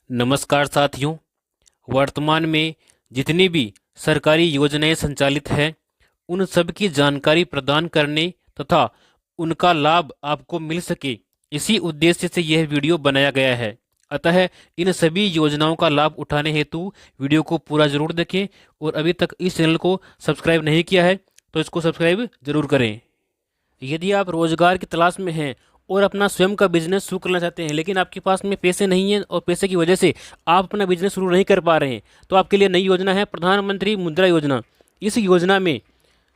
नमस्कार साथियों। वर्तमान में जितनी भी सरकारी योजनाएं संचालित हैं उन सब की जानकारी प्रदान करने तथा उनका लाभ आपको मिल सके, इसी उद्देश्य से यह वीडियो बनाया गया है। अतः इन सभी योजनाओं का लाभ उठाने हेतु वीडियो को पूरा जरूर देखें और अभी तक इस चैनल को सब्सक्राइब नहीं किया है तो इसको सब्सक्राइब जरूर करें। यदि आप रोजगार की तलाश में हैं और अपना स्वयं का बिजनेस शुरू करना चाहते हैं लेकिन आपके पास में पैसे नहीं हैं और पैसे की वजह से आप अपना बिजनेस शुरू नहीं कर पा रहे हैं, तो आपके लिए नई योजना है प्रधानमंत्री मुद्रा योजना। इस योजना में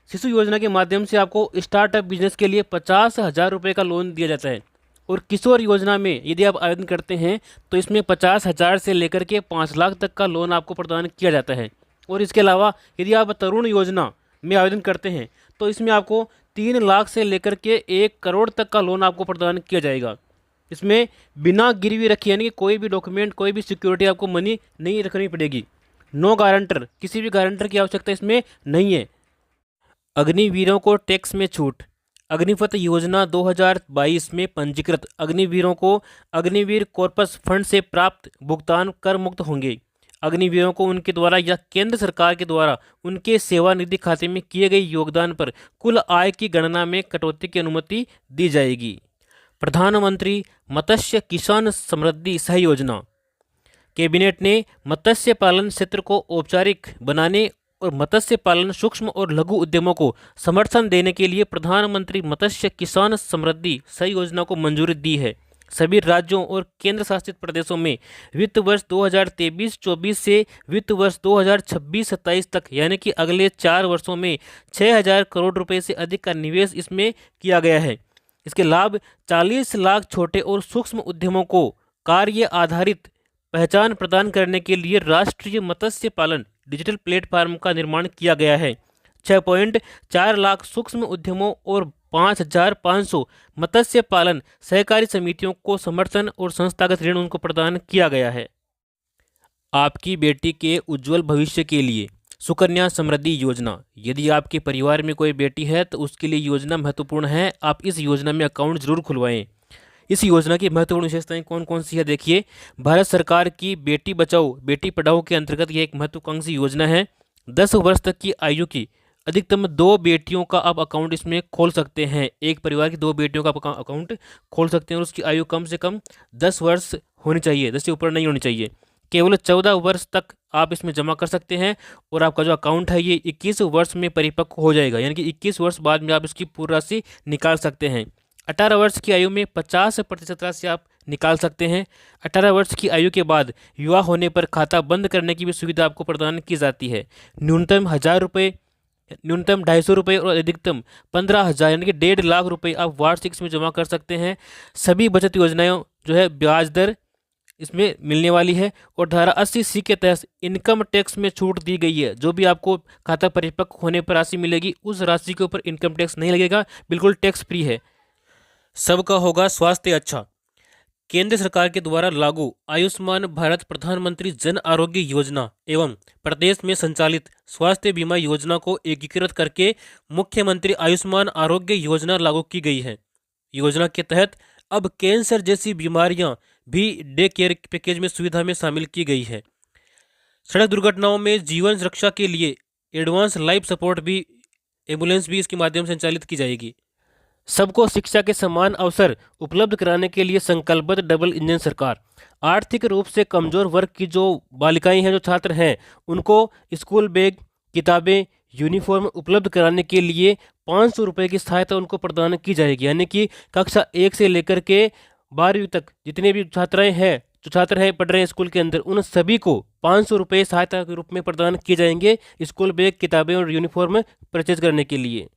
शिशु योजना के माध्यम से आपको स्टार्टअप बिजनेस के लिए 50,000 रुपये का लोन दिया जाता है। और किशोर योजना में यदि आप आवेदन करते हैं तो इसमें 50,000 से लेकर के 5 लाख तक का लोन आपको प्रदान किया जाता है। और इसके अलावा यदि आप तरुण योजना में आवेदन करते हैं तो इसमें आपको 3 लाख से लेकर के 1 करोड़ तक का लोन आपको प्रदान किया जाएगा। इसमें बिना गिरवी रखे यानी कि कोई भी डॉक्यूमेंट, कोई भी सिक्योरिटी आपको मनी नहीं रखनी पड़ेगी। नो गारंटर, किसी भी गारंटर की आवश्यकता इसमें नहीं है। अग्निवीरों को टैक्स में छूट। अग्निपथ योजना 2022 में पंजीकृत अग्निवीरों को अग्निवीर कॉर्पस फंड से प्राप्त भुगतान कर मुक्त होंगे। अग्निवीरों को उनके द्वारा या केंद्र सरकार के द्वारा उनके सेवानिधि खाते में किए गए योगदान पर कुल आय की गणना में कटौती की अनुमति दी जाएगी। प्रधानमंत्री मत्स्य किसान समृद्धि सह योजना। कैबिनेट ने मत्स्य पालन क्षेत्र को औपचारिक बनाने और मत्स्य पालन सूक्ष्म और लघु उद्यमों को समर्थन देने के लिए प्रधानमंत्री मत्स्य किसान समृद्धि सह योजना को मंजूरी दी है। सभी राज्यों और केंद्र शासित प्रदेशों में वित्त वर्ष 2023-24 से वित्त वर्ष 2026-27 तक यानी कि अगले 4 वर्षों में 6,000 करोड़ रुपए से अधिक का निवेश इसमें किया गया है। इसके लाभ 40 लाख छोटे और सूक्ष्म उद्यमों को कार्य आधारित पहचान प्रदान करने के लिए राष्ट्रीय मत्स्य पालन डिजिटल प्लेटफॉर्म का निर्माण किया गया है। 6.4 लाख सूक्ष्म उद्यमों और 5,500 मत्स्य पालन सहकारी समितियों को समर्थन और संस्थागत ऋण उनको प्रदान किया गया है। आपकी बेटी के उज्जवल भविष्य के लिए सुकन्या समृद्धि योजना। यदि आपके परिवार में कोई बेटी है तो उसके लिए योजना महत्वपूर्ण है। आप इस योजना में अकाउंट जरूर खुलवाएं। इस योजना की महत्वपूर्ण विशेषताएं कौन कौन सी है देखिए। भारत सरकार की बेटी बचाओ बेटी पढ़ाओ के अंतर्गत यह एक महत्वाकांक्षी योजना है। 10 वर्ष तक की आयु की अधिकतम 2 बेटियों का आप अकाउंट इसमें खोल सकते हैं। एक परिवार की 2 बेटियों का आप अकाउंट खोल सकते हैं और उसकी आयु कम से कम 10 वर्ष होनी चाहिए, 10 से ऊपर नहीं होनी चाहिए। केवल 14 वर्ष तक आप इसमें जमा कर सकते हैं और आपका जो अकाउंट है ये 21 वर्ष में परिपक्व हो जाएगा, यानी कि 21 वर्ष बाद में आप इसकी पूरी राशि निकाल सकते हैं। 18 वर्ष की आयु में 50% राशि आप निकाल सकते हैं। 18 वर्ष की आयु के बाद विवाह होने पर खाता बंद करने की भी सुविधा आपको प्रदान की जाती है। न्यूनतम 1,000 रुपये, न्यूनतम 250 रुपये और अधिकतम 15,000 यानी कि 1.5 लाख रुपये आप वार्षिक इसमें जमा कर सकते हैं। सभी बचत योजनाएं जो है ब्याज दर इसमें मिलने वाली है और धारा 80C के तहत इनकम टैक्स में छूट दी गई है। जो भी आपको खाता परिपक्व होने पर राशि मिलेगी उस राशि के ऊपर इनकम टैक्स नहीं लगेगा, बिल्कुल टैक्स फ्री है। सबका होगा स्वास्थ्य अच्छा। केंद्र सरकार के द्वारा लागू आयुष्मान भारत प्रधानमंत्री जन आरोग्य योजना एवं प्रदेश में संचालित स्वास्थ्य बीमा योजना को एकीकृत करके मुख्यमंत्री आयुष्मान आरोग्य योजना लागू की गई है। योजना के तहत अब कैंसर जैसी बीमारियां भी डे केयर पैकेज में सुविधा में शामिल की गई है। सड़क दुर्घटनाओं में जीवन रक्षा के लिए एडवांस लाइफ सपोर्ट भी एम्बुलेंस भी इसके माध्यम से संचालित की जाएगी। सबको शिक्षा के समान अवसर उपलब्ध कराने के लिए संकल्पबद्ध डबल इंजन सरकार। आर्थिक रूप से कमजोर वर्ग की जो बालिकाएं हैं, जो छात्र हैं, उनको स्कूल बैग, किताबें, यूनिफॉर्म उपलब्ध कराने के लिए 500 रुपये की सहायता उनको प्रदान की जाएगी। यानी कि कक्षा 1 से लेकर के 12वीं तक जितने भी छात्राएं हैं, जो छात्र हैं पढ़ रहे हैं स्कूल के अंदर, उन सभी को 500 रुपये सहायता के रूप में प्रदान किए जाएंगे स्कूल बैग, किताबें और यूनिफॉर्म परचेज करने के लिए।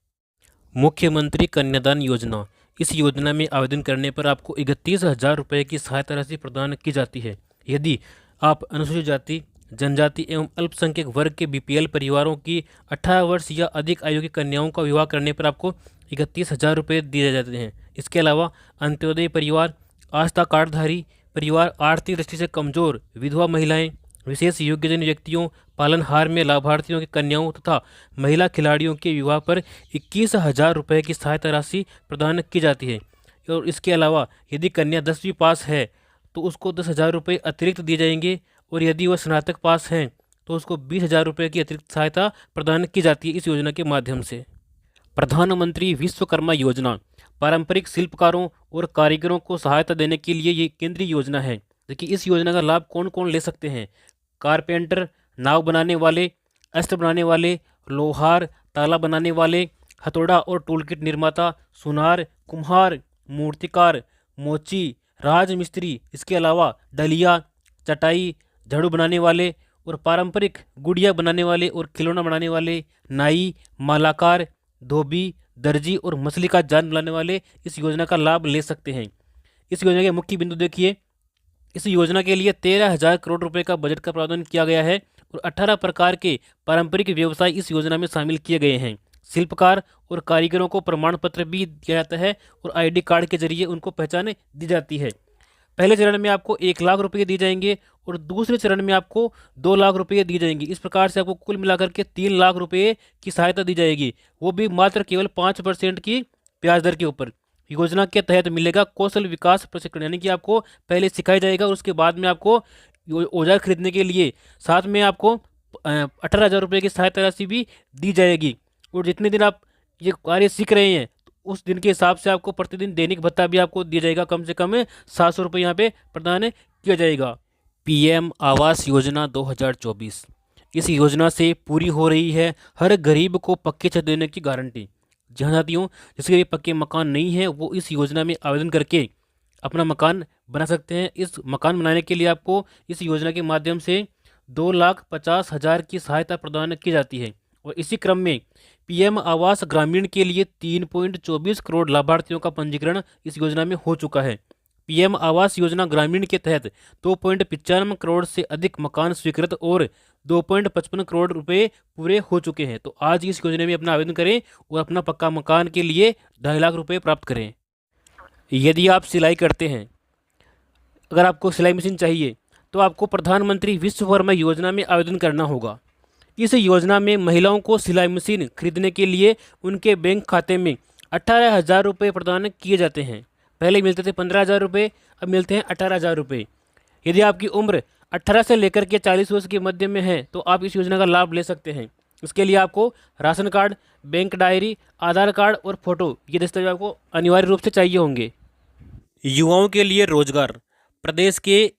मुख्यमंत्री कन्यादान योजना। इस योजना में आवेदन करने पर आपको 31,000 रुपये की सहायता राशि प्रदान की जाती है। यदि आप अनुसूचित जाति, जनजाति एवं अल्पसंख्यक वर्ग के BPL परिवारों की 18 वर्ष या अधिक आयु की कन्याओं का विवाह करने पर आपको 31,000 रुपये दिए जाते हैं। इसके अलावा अंत्योदय परिवार, आस्था कार्डधारी परिवार, आर्थिक दृष्टि से कमजोर विधवा महिलाएं, विशेष योग्यजन व्यक्तियों, पालनहार में लाभार्थियों की कन्याओं तथा महिला खिलाड़ियों के विवाह पर 21,000 रुपये की सहायता राशि प्रदान की जाती है। और इसके अलावा यदि कन्या 10वीं पास है तो उसको 10,000 रुपये अतिरिक्त दिए जाएंगे, और यदि वह स्नातक पास हैं तो उसको 20,000 रुपये की अतिरिक्त सहायता प्रदान की जाती है इस योजना के माध्यम से। प्रधानमंत्री विश्वकर्मा योजना पारंपरिक शिल्पकारों और कारीगरों को सहायता देने के लिए ये केंद्रीय योजना है। देखिए, इस योजना का लाभ कौन कौन ले सकते हैं? कारपेंटर, नाव बनाने वाले, अस्त्र बनाने वाले, लोहार, ताला बनाने वाले, हथौड़ा और टूलकिट निर्माता, सुनार, कुम्हार, मूर्तिकार, मोची, राजमिस्त्री, इसके अलावा डलिया, चटाई, झाड़ू बनाने वाले और पारंपरिक गुड़िया बनाने वाले और खिलौना बनाने वाले, नाई, मालाकार, धोबी, दर्जी और मछली का जाल बनाने वाले इस योजना का लाभ ले सकते हैं। इस योजना के मुख्य बिंदु देखिए, इस योजना के लिए 13,000 करोड़ रुपए का बजट का प्रावधान किया गया है और 18 प्रकार के पारंपरिक व्यवसाय इस योजना में शामिल किए गए हैं। शिल्पकार और कारीगरों को प्रमाण पत्र भी दिया जाता है और आईडी कार्ड के जरिए उनको पहचान दी जाती है। पहले चरण में आपको 1 लाख रुपये दिए जाएंगे और दूसरे चरण में आपको 2 लाख रुपये दिए जाएंगे। इस प्रकार से आपको कुल मिलाकर के 3 लाख रुपये की सहायता दी जाएगी, वो भी मात्र केवल 5% की ब्याज दर के ऊपर। योजना के तहत मिलेगा कौशल विकास प्रशिक्षण, यानी कि आपको पहले सिखाया जाएगा और उसके बाद में आपको औजार खरीदने के लिए साथ में आपको 18,000 रुपये की सहायता राशि भी दी जाएगी। और जितने दिन आप ये कार्य सीख रहे हैं उस दिन के हिसाब से आपको प्रतिदिन दैनिक भत्ता भी आपको दिया जाएगा, कम से कम 700 रुपये यहाँ पे प्रदान किया जाएगा। पीएम आवास योजना 2024, इस योजना से पूरी हो रही है हर गरीब को पक्के छत देने की गारंटी। जहाँ साथियों, जिसके लिए पक्के मकान नहीं है वो इस योजना में आवेदन करके अपना मकान बना सकते हैं। इस मकान बनाने के लिए आपको इस योजना के माध्यम से 2,50,000 की सहायता प्रदान की जाती है। और इसी क्रम में पीएम आवास ग्रामीण के लिए 3.24 करोड़ लाभार्थियों का पंजीकरण इस योजना में हो चुका है। पीएम आवास योजना ग्रामीण के तहत 2.95 करोड़ से अधिक मकान स्वीकृत और 2.55 करोड़ रुपए पूरे हो चुके हैं। तो आज इस योजना में अपना आवेदन करें और अपना पक्का मकान के लिए 2.5 लाख रुपए प्राप्त करें। यदि आप सिलाई करते हैं, अगर आपको सिलाई मशीन चाहिए तो आपको प्रधानमंत्री विश्वकर्मा योजना में आवेदन करना होगा। इस योजना में महिलाओं को सिलाई मशीन खरीदने के लिए उनके बैंक खाते में 18,000 रुपये प्रदान किए जाते हैं। पहले मिलते थे 15,000 रुपये, अब मिलते हैं 18,000 रुपये। यदि आपकी उम्र 18 से लेकर के 40 वर्ष के मध्य में है तो आप इस योजना का लाभ ले सकते हैं। इसके लिए आपको राशन कार्ड, बैंक डायरी, आधार कार्ड और फोटो, ये दस्तावेज आपको अनिवार्य रूप से चाहिए होंगे। युवाओं के लिए रोजगार, प्रदेश के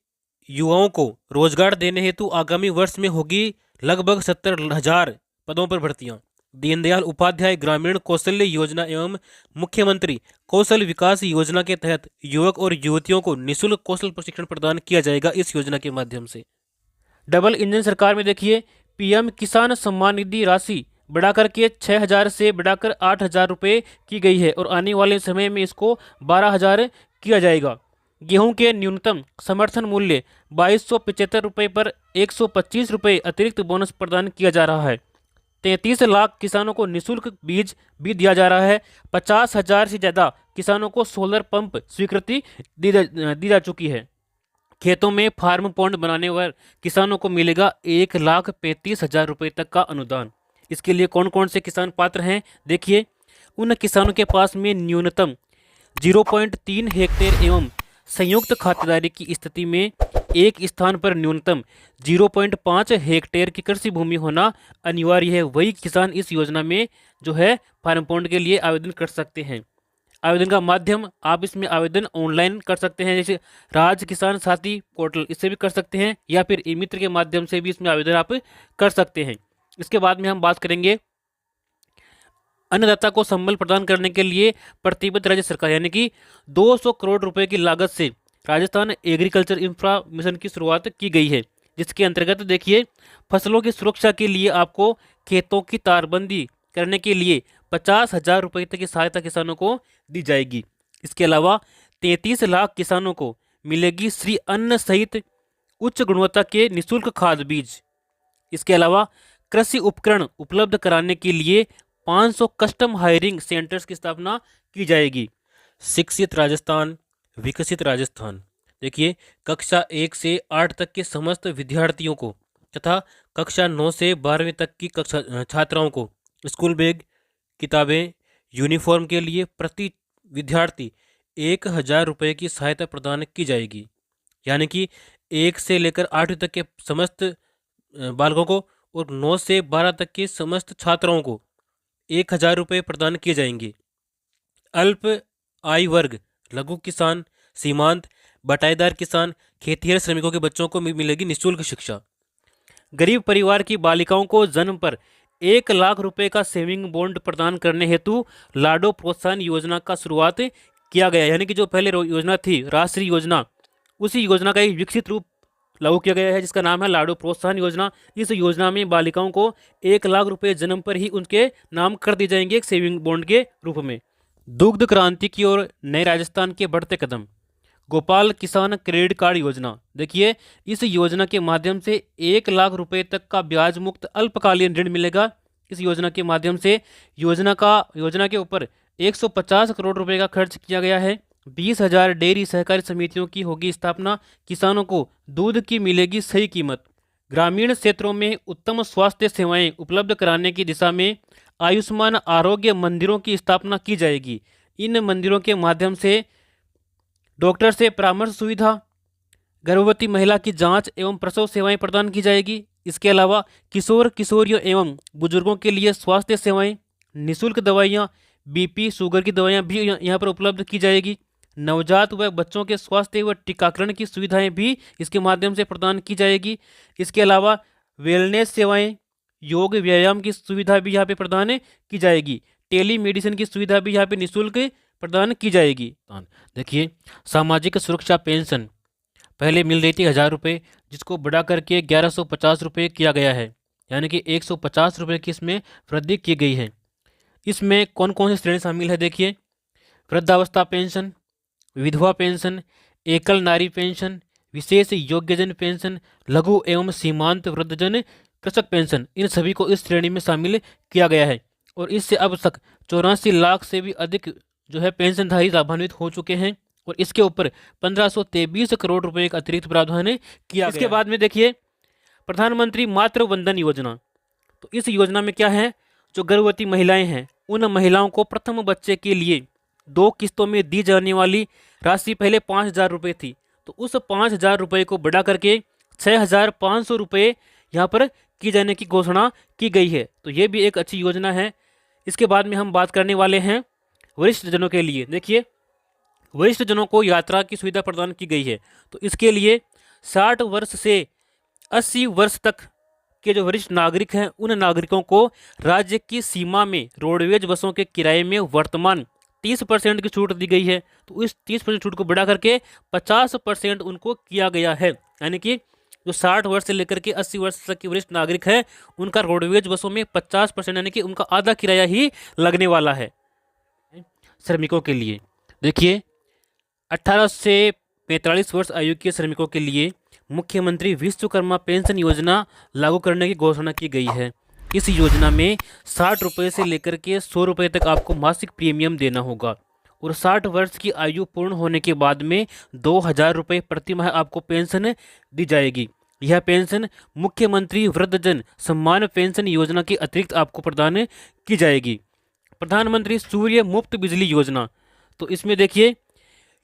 युवाओं को रोजगार देने हेतु आगामी वर्ष में होगी लगभग 70,000 पदों पर भर्तियां। दीनदयाल उपाध्याय ग्रामीण कौशल्य योजना एवं मुख्यमंत्री कौशल विकास योजना के तहत युवक और युवतियों को निःशुल्क कौशल प्रशिक्षण प्रदान किया जाएगा इस योजना के माध्यम से। डबल इंजन सरकार में देखिए, पीएम किसान सम्मान निधि राशि बढ़ाकर के 6,000 से बढ़ाकर 8,000 रुपये की गई है और आने वाले समय में इसको 12,000 किया जाएगा। गेहूं के न्यूनतम समर्थन मूल्य 2,275 रुपये पर 125 रुपये अतिरिक्त बोनस प्रदान किया जा रहा है। 33 लाख किसानों को निःशुल्क बीज भी दिया जा रहा है। 50,000 से ज़्यादा किसानों को सोलर पंप स्वीकृति दी जा चुकी है। खेतों में फार्म पॉन्ड बनाने पर किसानों को मिलेगा 1,35,000 रुपये तक का अनुदान। इसके लिए कौन कौन से किसान पात्र हैं देखिए, उन किसानों के पास में न्यूनतम 0.3 हेक्टेयर एवं संयुक्त खातेदारी की स्थिति में एक स्थान पर न्यूनतम 0.5 हेक्टेयर की कृषि भूमि होना अनिवार्य है। वही किसान इस योजना में जो है फार्म पॉन्ड के लिए आवेदन कर सकते हैं। आवेदन का माध्यम आप इसमें आवेदन ऑनलाइन कर सकते हैं, जैसे राज किसान साथी पोर्टल, इससे भी कर सकते हैं, या फिर ई मित्र के माध्यम से भी इसमें आवेदन आप कर सकते हैं। इसके बाद में हम बात करेंगे अन्नदाता को संबल प्रदान करने के लिए प्रतिबद्ध राज्य सरकार, यानी कि 200 करोड़ रुपए की लागत से राजस्थान एग्रीकल्चर इंफ्रा मिशन की शुरुआत की गई है, जिसके अंतर्गत देखिए फसलों की सुरक्षा के लिए आपको खेतों की तारबंदी करने के लिए 50,000 रुपये तक की सहायता किसानों को दी जाएगी। इसके अलावा 33 लाख किसानों को मिलेगी श्री अन्न सहित उच्च गुणवत्ता के निःशुल्क खाद बीज। इसके अलावा कृषि उपकरण उपलब्ध कराने के लिए 500 कस्टम हायरिंग सेंटर्स की स्थापना की जाएगी। शिक्षित राजस्थान, विकसित राजस्थान। देखिए, कक्षा 1 से 8 तक के समस्त विद्यार्थियों को तथा कक्षा 9 से 12वीं तक की कक्षा छात्राओं को स्कूल बैग, किताबें, यूनिफॉर्म के लिए प्रति विद्यार्थी 1,000 रुपये की सहायता प्रदान की जाएगी। यानी कि 1 से लेकर 8वीं तक के समस्त बालकों को और 9 से 12 तक के समस्त छात्राओं को 1,000 रुपये प्रदान किए जाएंगे। अल्प आय वर्ग, लघु किसान, सीमांत, बटाईदार किसान, खेतिहर श्रमिकों के बच्चों को मिलेगी निःशुल्क शिक्षा। गरीब परिवार की बालिकाओं को जन्म पर 1,00,000 रुपए का सेविंग बॉन्ड प्रदान करने हेतु लाडो प्रोत्साहन योजना का शुरुआत किया गया। यानी कि जो पहले योजना थी राष्ट्रीय योजना, उसी योजना का एक विकसित रूप लागू किया गया है जिसका नाम है लाडो प्रोत्साहन योजना। इस योजना में बालिकाओं को 1,00,000 रुपए जन्म पर ही उनके नाम कर दिए जाएंगे एक सेविंग बॉन्ड के रूप में। दुग्ध क्रांति की ओर नए राजस्थान के बढ़ते कदम। गोपाल किसान क्रेडिट कार्ड योजना। देखिए, इस योजना के माध्यम से 1,00,000 रुपए तक का ब्याज मुक्त अल्पकालीन ऋण मिलेगा। इस योजना के माध्यम से योजना के ऊपर 150 करोड़ रुपए का खर्च किया गया है। 20,000 डेयरी सहकारी समितियों की होगी स्थापना। किसानों को दूध की मिलेगी सही कीमत। ग्रामीण क्षेत्रों में उत्तम स्वास्थ्य सेवाएं उपलब्ध कराने की दिशा में आयुष्मान आरोग्य मंदिरों की स्थापना की जाएगी। इन मंदिरों के माध्यम से डॉक्टर से परामर्श सुविधा, गर्भवती महिला की जांच एवं प्रसव सेवाएं प्रदान की जाएगी। इसके अलावा किशोर किशोरियों एवं बुजुर्गों के लिए स्वास्थ्य सेवाएं, निःशुल्क दवाइयां, बीपी शुगर की दवाइयां भी यहाँ पर उपलब्ध की जाएगी। नवजात व बच्चों के स्वास्थ्य व टीकाकरण की सुविधाएं भी इसके माध्यम से प्रदान की जाएगी। इसके अलावा वेलनेस सेवाएं, योग व्यायाम की सुविधा भी यहाँ पे प्रदान की जाएगी। टेली मेडिसिन की सुविधा भी यहाँ पे निःशुल्क प्रदान की जाएगी। देखिए, सामाजिक सुरक्षा पेंशन पहले मिल रही थी 1,000 रुपये, जिसको बढ़ा करके 1,150 रुपये किया गया है। यानी कि 150 रुपये की इसमें वृद्धि की गई है। इसमें कौन कौन सी श्रेणी शामिल है? देखिए, वृद्धावस्था पेंशन, विधवा पेंशन, एकल नारी पेंशन, विशेष योग्यजन पेंशन, लघु एवं सीमांत वृद्धजन कृषक पेंशन, इन सभी को इस श्रेणी में शामिल किया गया है। और इससे अब तक 84 लाख से भी अधिक जो है पेंशनधारी लाभान्वित हो चुके हैं। और इसके ऊपर 1523 करोड़ रुपए का अतिरिक्त प्रावधान किया। इसके बाद में देखिए, प्रधानमंत्री मातृ वंदन योजना। तो इस योजना में क्या है, जो गर्भवती महिलाएं हैं उन महिलाओं को प्रथम बच्चे के लिए 2 किस्तों में दी जाने वाली राशि पहले 5,000 रुपये थी, तो उस 5,000 रुपये को बढ़ा करके 6,500 रुपये यहाँ पर की जाने की घोषणा की गई है। तो ये भी एक अच्छी योजना है। इसके बाद में हम बात करने वाले हैं वरिष्ठ जनों के लिए। देखिए, वरिष्ठ जनों को यात्रा की सुविधा प्रदान की गई है। तो इसके लिए 60 वर्ष से 80 वर्ष तक के जो वरिष्ठ नागरिक हैं उन नागरिकों को राज्य की सीमा में रोडवेज बसों के किराए में वर्तमान 30% की छूट दी गई है। तो इस 30% छूट को बढ़ा करके 50% उनको किया गया है। यानी कि जो 60 वर्ष से लेकर के 80 वर्ष तक के वरिष्ठ नागरिक हैं उनका रोडवेज बसों में 50% यानी कि उनका आधा किराया ही लगने वाला है। श्रमिकों के लिए देखिए, 18 से 45 वर्ष आयु के श्रमिकों के लिए मुख्यमंत्री विश्वकर्मा पेंशन योजना लागू करने की घोषणा की गई है। इस योजना में 60 रुपये से लेकर के 100 रुपये तक आपको मासिक प्रीमियम देना होगा। और 60 वर्ष की आयु पूर्ण होने के बाद में 2,000 रुपये प्रति माह आपको पेंशन दी जाएगी। यह पेंशन मुख्यमंत्री वृद्धजन सम्मान पेंशन योजना के अतिरिक्त आपको प्रदान की जाएगी। प्रधानमंत्री सूर्य मुफ्त बिजली योजना। तो इसमें देखिए,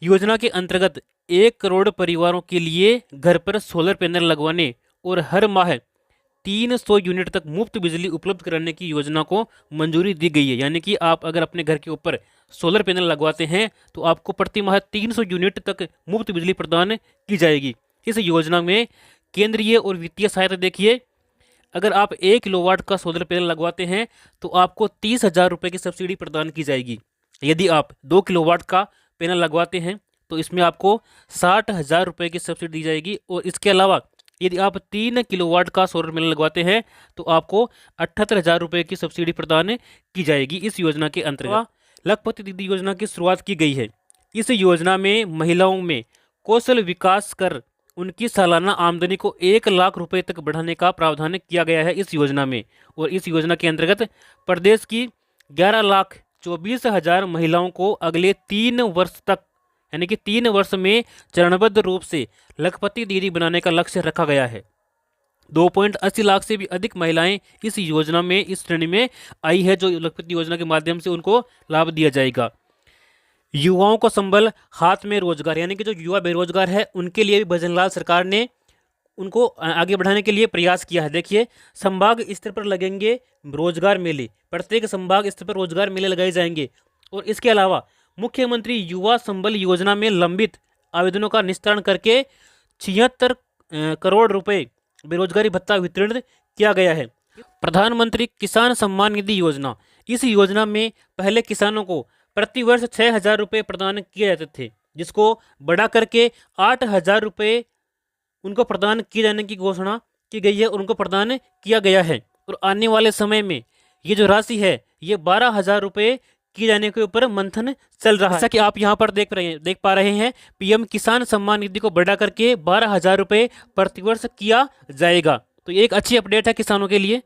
योजना के अंतर्गत 1 करोड़ परिवारों के लिए घर पर सोलर पैनल लगवाने और हर माह 300 यूनिट तक मुफ्त बिजली उपलब्ध कराने की योजना को मंजूरी दी गई है। यानी कि आप अगर अपने घर के ऊपर सोलर पैनल लगवाते हैं तो आपको प्रति माह 300 यूनिट तक मुफ्त बिजली प्रदान की जाएगी। इस योजना में केंद्रीय और वित्तीय सहायता देखिए, अगर आप 1 किलोवाट का सोलर पैनल लगवाते हैं तो आपको 30,000 रुपये की सब्सिडी प्रदान की जाएगी। यदि आप 2 किलोवाट का पैनल लगवाते हैं तो इसमें आपको 60,000 रुपये की सब्सिडी दी जाएगी। और इसके अलावा यदि आप 3 किलोवाट का सोलर पैनल लगवाते हैं तो आपको 78,000 रुपये की सब्सिडी प्रदान की जाएगी। इस योजना के अंतर्गत लखपति दीदी योजना की शुरुआत की गई है। इस योजना में महिलाओं में कौशल विकास कर उनकी सालाना आमदनी को 1,00,000 रुपये तक बढ़ाने का प्रावधान किया गया है इस योजना में। और इस योजना के अंतर्गत प्रदेश की 11,24,000 महिलाओं को अगले 3 वर्ष तक यानी कि 3 वर्ष में चरणबद्ध रूप से लखपति दीदी बनाने का लक्ष्य रखा गया है। 2.80 लाख से भी अधिक महिलाएं इस योजना में इस श्रेणी में आई है, जो लखपति योजना के माध्यम से उनको लाभ दिया जाएगा। युवाओं को संबल हाथ में रोजगार, यानी कि जो युवा बेरोजगार है उनके लिए भी भजनलाल सरकार ने उनको आगे बढ़ाने के लिए प्रयास किया है। देखिए, संभाग स्तर पर लगेंगे रोजगार मेले, प्रत्येक संभाग स्तर पर रोजगार मेले लगाए जाएंगे। और इसके अलावा मुख्यमंत्री युवा संबल योजना में लंबित आवेदनों का निस्तारण करके 76 करोड़ रुपए बेरोजगारी भत्ता वितरण किया गया है। प्रधानमंत्री किसान सम्मान निधि योजना, इस योजना में पहले किसानों को प्रतिवर्ष 6,000 रुपये प्रदान किए जाते थे, जिसको बढ़ा करके 8,000 रुपये उनको प्रदान किए जाने की घोषणा की गई है, उनको प्रदान किया गया है। और आने वाले समय में ये जो राशि है ये 12,000 रुपये किए जाने के ऊपर मंथन चल रहा है। जैसा कि आप यहाँ पर देख पा रहे हैं, पीएम किसान सम्मान निधि को बढ़ा करके 12,000 रुपये प्रतिवर्ष किया जाएगा। तो ये एक अच्छी अपडेट है किसानों के लिए।